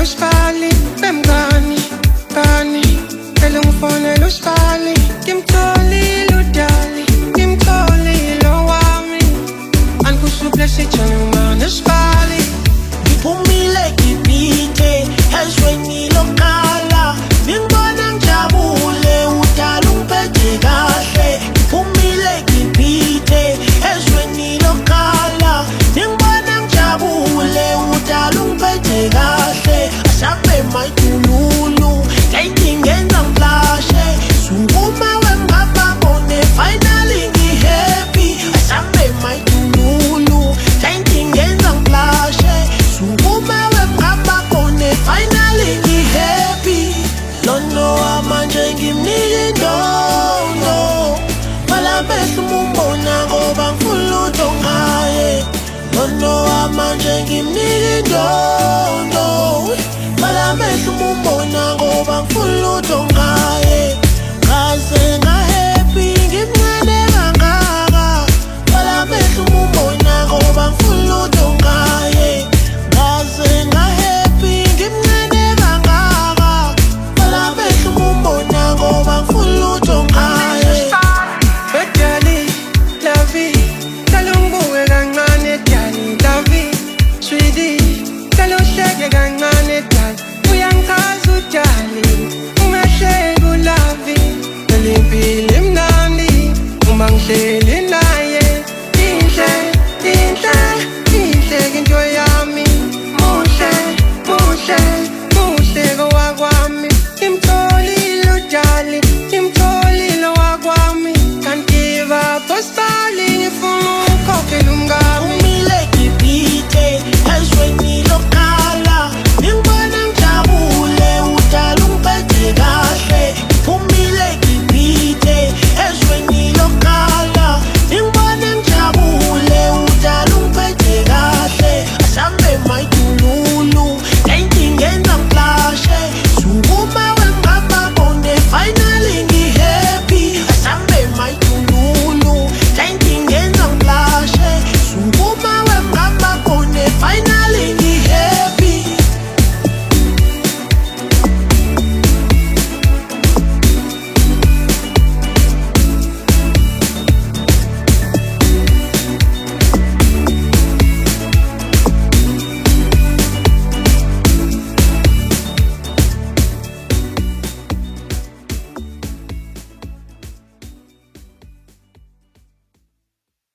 uSibali bemngani ngani phela ngifonela uSibali ngimtholile udali ngimtholile owami anikusuple sijama uSibali Iphumile ngipite ezweni lokala ngibona ngijabule udala ungiphethe kahle Iphumile ngipite ezweni lokala ngibona ngijabule udala ungiphethe kahle asabe mayitululu ngayingenza ngiflashe sukuma wemngaba bone finally ngihappy asabe mayitululu ngayingenza ngiflashe sukuma wemngaba bone finally ngihappy lono amanje ngimnike ndondo malabese umbona ngoba ngifulutho ngaye lono amanje ngimnike ndondo malabese umbona ngoba ngifulutho